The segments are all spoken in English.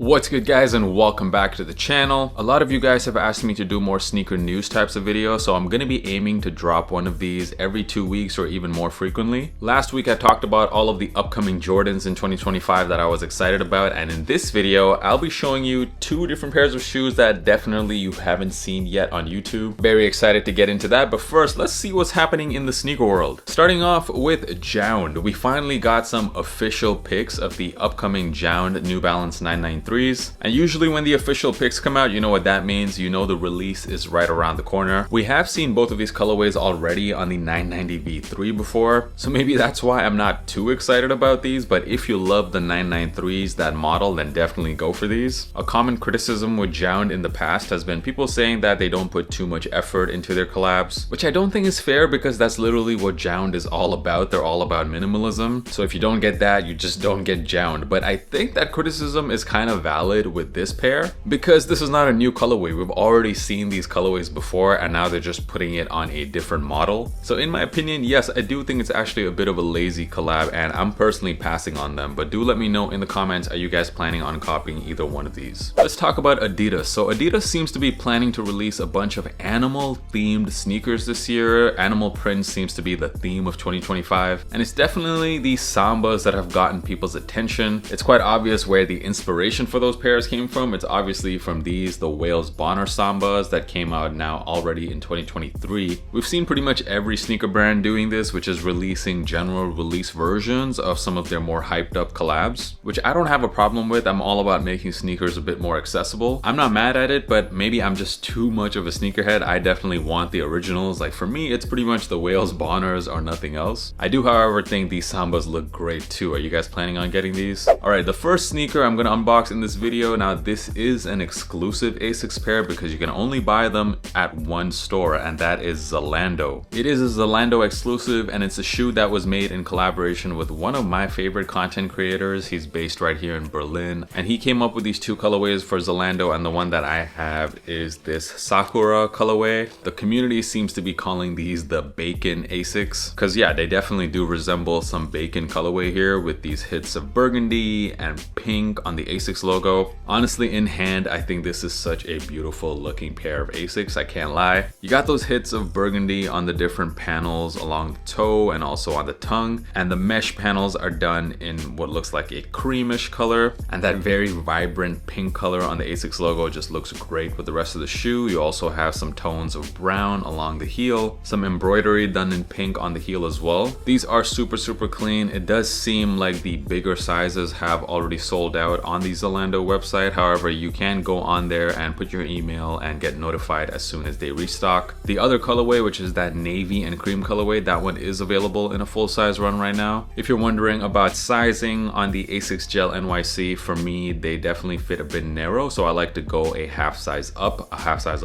What's good, guys, and welcome back to the channel. A lot of you guys have asked me to do more sneaker news types of videos, so I'm going to be aiming to drop one of these every 2 weeks or even more frequently. Last week I talked about all of the upcoming Jordans in 2025 that I was excited about, and in this video I'll be showing you 2 different pairs of shoes that definitely you haven't seen yet on YouTube. Very excited to get into that, but first let's see what's happening in the sneaker world. Starting off with JJJJound, we finally got some official pics of the upcoming JJJJound New Balance 993. And usually when the official pics come out, you know what that means. You know the release is right around the corner. We have seen both of these colorways already on the 990 V3 before, so maybe that's why I'm not too excited about these. But if you love the 993s, that model, then definitely go for these. A common criticism with JJJJound in the past has been people saying that they don't put too much effort into their collabs, which I don't think is fair, because that's literally what JJJJound is all about. They're all about minimalism. So if you don't get that, you just don't get JJJJound. But I think that criticism is kind of valid with this pair, because this is not a new colorway. We've already seen these colorways before, and now they're just putting it on a different model. So in my opinion, yes, I do think it's actually a bit of a lazy collab, and I'm personally passing on them. But do let me know in the comments, are you guys planning on copying either one of these? Let's talk about Adidas. So Adidas seems to be planning to release a bunch of animal themed sneakers this year. Animal print seems to be the theme of 2025, and it's definitely these Sambas that have gotten people's attention. It's quite obvious where the inspiration for those pairs came from. It's obviously from the Wales Bonner Sambas that came out now already in 2023. We've seen pretty much every sneaker brand doing this, which is releasing general release versions of some of their more hyped up collabs, which I don't have a problem with. I'm all about making sneakers a bit more accessible. I'm not mad at it, but maybe I'm just too much of a sneakerhead. I definitely want the originals. Like, for me, it's pretty much the Wales Bonners or nothing else. I do, however, think these Sambas look great too. Are you guys planning on getting these? Alright, the first sneaker I'm gonna unbox in this video. Now, this is an exclusive Asics pair because you can only buy them at one store, and that is Zalando. It is a Zalando exclusive, and it's a shoe that was made in collaboration with one of my favorite content creators. He's based right here in Berlin, and he came up with these 2 colorways for Zalando, and the one that I have is this Sakura colorway. The community seems to be calling these the Bacon Asics, because yeah, they definitely do resemble some bacon colorway here with these hits of burgundy and pink on the Asics logo. Honestly, in hand, I think this is such a beautiful looking pair of Asics, I can't lie. You got those hits of burgundy on the different panels along the toe and also on the tongue, and the mesh panels are done in what looks like a creamish color, and that very vibrant pink color on the Asics logo just looks great with the rest of the shoe. You also have some tones of brown along the heel, some embroidery done in pink on the heel as well. These are super clean. It does seem like the bigger sizes have already sold out on the Zalando website. However, you can go on there and put your email and get notified as soon as they restock. The other colorway, which is that navy and cream colorway, that one is available in a full-size run right now. If you're wondering about sizing on the Asics Gel NYC, for me, they definitely fit a bit narrow, so I like to go a half size up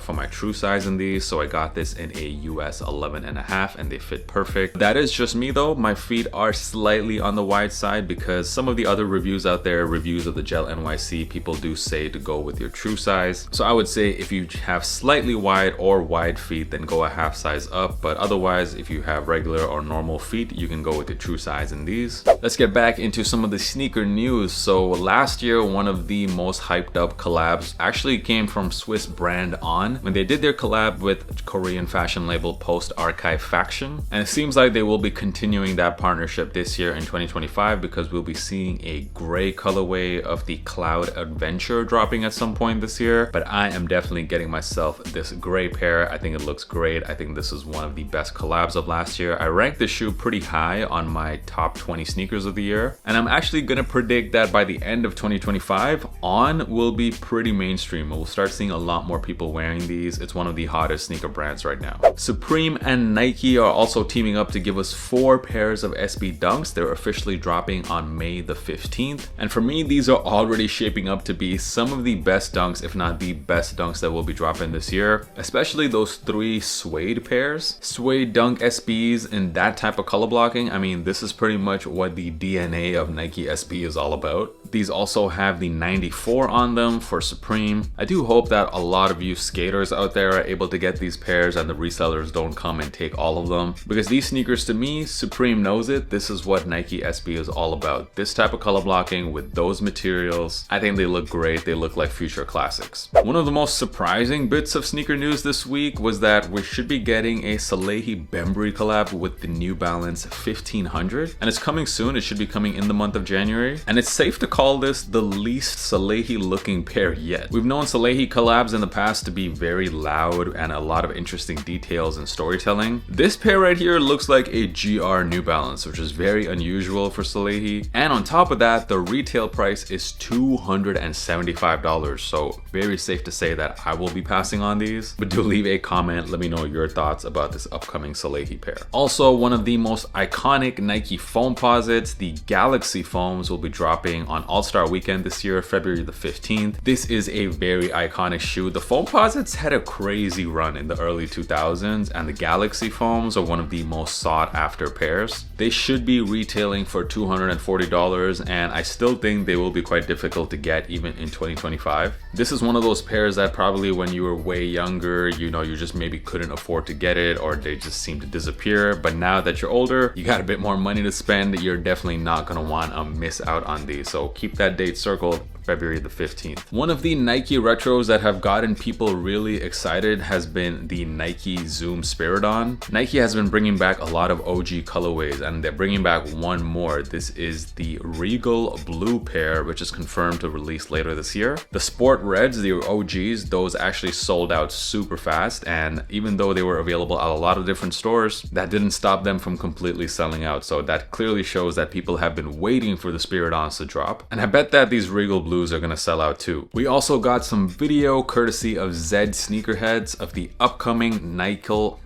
for my true size in these. So I got this in a US 11.5, and they fit perfect. That is just me though. My feet are slightly on the wide side, because some of the other reviews out there, reviews of the Gel NYC, people do say to go with your true size. So I would say if you have slightly wide or wide feet, then go a half size up. But otherwise, if you have regular or normal feet, you can go with your true size in these. Let's get back into some of the sneaker news. So last year, one of the most hyped up collabs actually came from Swiss brand On, when they did their collab with Korean fashion label Post Archive Faction. And it seems like they will be continuing that partnership this year in 2025, because we'll be seeing a gray colorway of the Cloud Adventure dropping at some point this year. But I am definitely getting myself this gray pair. I think it looks great. I think this is one of the best collabs of last year. I ranked this shoe pretty high on my top 20 sneakers of the year, and I'm actually gonna predict that by the end of 2025, On will be pretty mainstream. We'll start seeing a lot more people wearing these. It's one of the hottest sneaker brands right now. Supreme and Nike are also teaming up to give us 4 pairs of SB Dunks. They're officially dropping on May the 15th, and for me, these are already shaping up to be some of the best dunks, if not the best dunks, that will be dropping this year, especially those 3 suede pairs. Suede dunk SBs in that type of color blocking, I mean, this is pretty much what the DNA of Nike SB is all about. These also have the 94 on them for Supreme. I do hope that a lot of you skaters out there are able to get these pairs and the resellers don't come and take all of them, because these sneakers, to me, Supreme knows it. This is what Nike SB is all about. This type of color blocking with those materials. I think they look great. They look like future classics. One of the most surprising bits of sneaker news this week was that we should be getting a Salehi Bembury collab with the New Balance 1500, and it's coming soon. It should be coming in the month of January, and it's safe to call this the least Salehi looking pair yet. We've known Salehi collabs in the past to be very loud and a lot of interesting details and storytelling. This pair right here looks like a GR New Balance, which is very unusual for Salehi, and on top of that, the retail price is $275, so very safe to say that I will be passing on these. But do leave a comment, let me know your thoughts about this upcoming Salehi pair. Also, one of the most iconic Nike foam posits, the Galaxy foams, will be dropping on All-Star Weekend this year, February the 15th. This is a very iconic shoe. The foam posits had a crazy run in the early 2000s, and the Galaxy foams are one of the most sought after pairs. They should be retailing for $240, and I still think they will be quite difficult to get even in 2025. This is one of those pairs that probably when you were way younger, you know, you just maybe couldn't afford to get it, or they just seem to disappear. But now that you're older, you got a bit more money to spend, you're definitely not gonna want to miss out on these. So keep that date circled, February the 15th. One of the Nike retros that have gotten people really excited has been the Nike Zoom Spiridon. Nike has been bringing back a lot of OG colorways, and they're bringing back one more. This is the Regal Blue pair, which is confirmed to release later this year. The Sport Reds, the OGs, those actually sold out super fast, and even though they were available at a lot of different stores, that didn't stop them from completely selling out. So that clearly shows that people have been waiting for the Spiridons to drop, and I bet that these Regal Blues are gonna sell out too. We also got some video courtesy of Zed Sneakerheads of the upcoming Nigel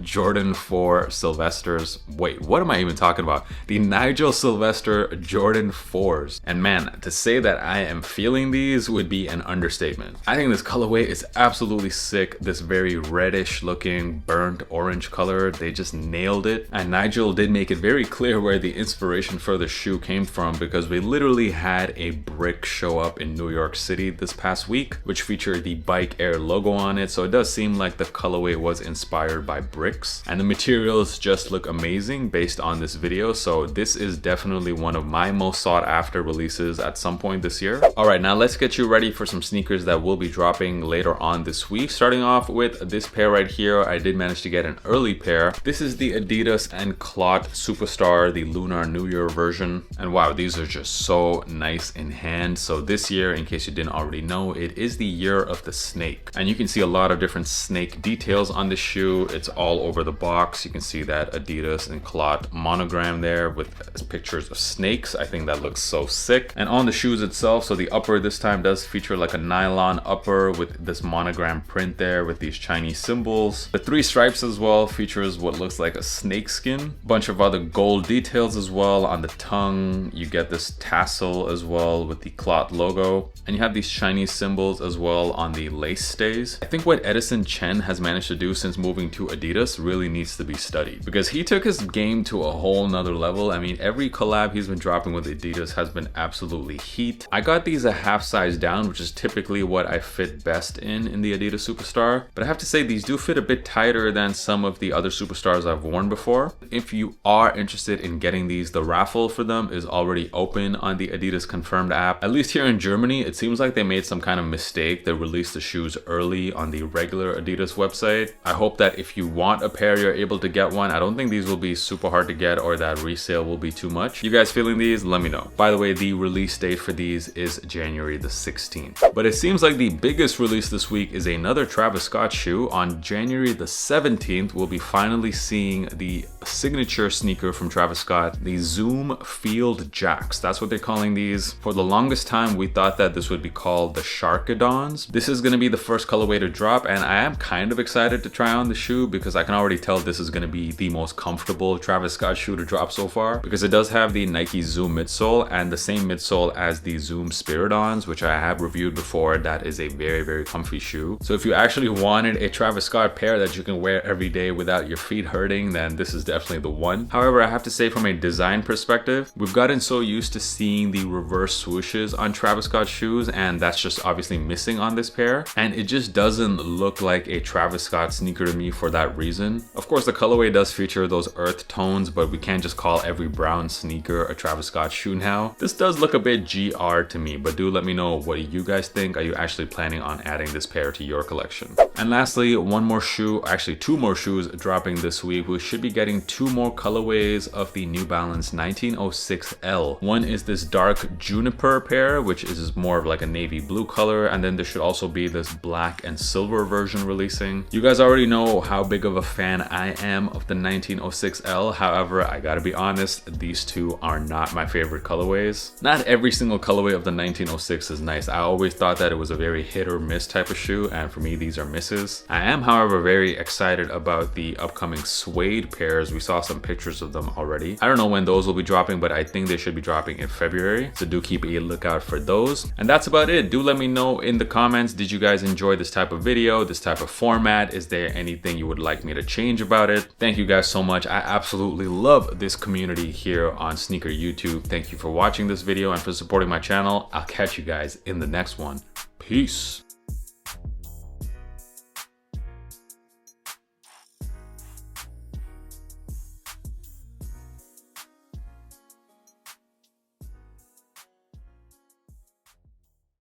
Jordan 4 Sylvesters. Wait, what am I even talking about? The Nigel Sylvester Jordan 4s. And man, to say that I am feeling these would be an understatement. I think this colorway is absolutely sick. This very reddish looking burnt orange color, they just nailed it. And Nigel did make it very clear where the inspiration for the shoe came from, because we literally had a brick show up in New York City this past week, which featured the Bike Air logo on it. So it does seem like the colorway was inspired by bricks, and the materials just look amazing based on this video. So this is definitely one of my most sought after releases at some point this year. All right, now let's get you ready for some sneakers that will be dropping later on this week. Starting off with this pair right here. I did manage to get an early pair. This is the Adidas and Clot Superstar, the Lunar New Year version. And wow, these are just so nice in hand. So this year, in case you didn't already know, it is the year of the snake, and you can see a lot of different snake details on the shoe. It's all over the box. You can see that Adidas and Clot monogram there with pictures of snakes. I think that looks so sick. And on the shoes itself, so the upper this time does feature like a nylon upper with this monogram print there with these Chinese symbols. The three stripes as well features what looks like a snake skin. Bunch of other gold details as well on the tongue. You get this tassel as well with the Clot logo, and you have these Chinese symbols as well on the lace stays. I think what Edison Chen has managed to do since moving to Adidas really needs to be studied, because he took his game to a whole nother level. I mean, every collab he's been dropping with Adidas has been absolutely heat. I got these a half size down, which is typically what I fit best in the Adidas Superstar, but I have to say these do fit a bit tighter than some of the other Superstars I've worn before. If you are interested in getting these, the raffle for them is already open on the Adidas Confirmed app. At least here in Germany, it seems like they made some kind of mistake. They released the shoes early on the regular Adidas website. I hope that if you want a pair, you're able to get one. I don't think these will be super hard to get, or that resale will be too much. You guys feeling these? Let me know. By the way, the release date for these is January the 16th. But it seems like the biggest release this week is another Travis Scott shoe. On January the 17th, we'll be finally seeing the signature sneaker from Travis Scott, the Zoom Field Jaxx. That's what they're calling these. For the longest time, we thought that this would be called the Sharkadons. This is going to be the first colorway to drop, and I am kind of excited to try on the shoe because I can already tell this is going to be the most comfortable Travis Scott shoe to drop so far, because it does have the Nike Zoom midsole and the same midsole as the Zoom Spiridons, which I have reviewed before. That is a very, very comfy shoe. So if you actually wanted a Travis Scott pair that you can wear every day without your feet hurting, then this is definitely definitely the one. However, I have to say from a design perspective, we've gotten so used to seeing the reverse swooshes on Travis Scott shoes, and that's just obviously missing on this pair. And it just doesn't look like a Travis Scott sneaker to me for that reason. Of course, the colorway does feature those earth tones, but we can't just call every brown sneaker a Travis Scott shoe now. This does look a bit GR to me, but do let me know what you guys think. Are you actually planning on adding this pair to your collection? And lastly, one more shoe, actually two more shoes dropping this week. We should be getting two more colorways of the New Balance 1906L. One is this dark juniper pair, which is more of like a navy blue color, and then there should also be this black and silver version releasing. You guys already know how big of a fan I am of the 1906L. However, I gotta be honest, these two are not my favorite colorways. Not every single colorway of the 1906 is nice. I always thought that it was a very hit or miss type of shoe, and for me these are misses. I am, however, very excited about the upcoming suede pairs. We saw some pictures of them already. I don't know when those will be dropping, but I think they should be dropping in February, so do keep a lookout for those. And that's about it. Do let me know in the comments, did you guys enjoy this type of video, this type of format? Is there anything you would like me to change about it? Thank you guys so much. I absolutely love this community here on Sneaker YouTube. Thank you for watching this video and for supporting my channel. I'll catch you guys in the next one. Peace.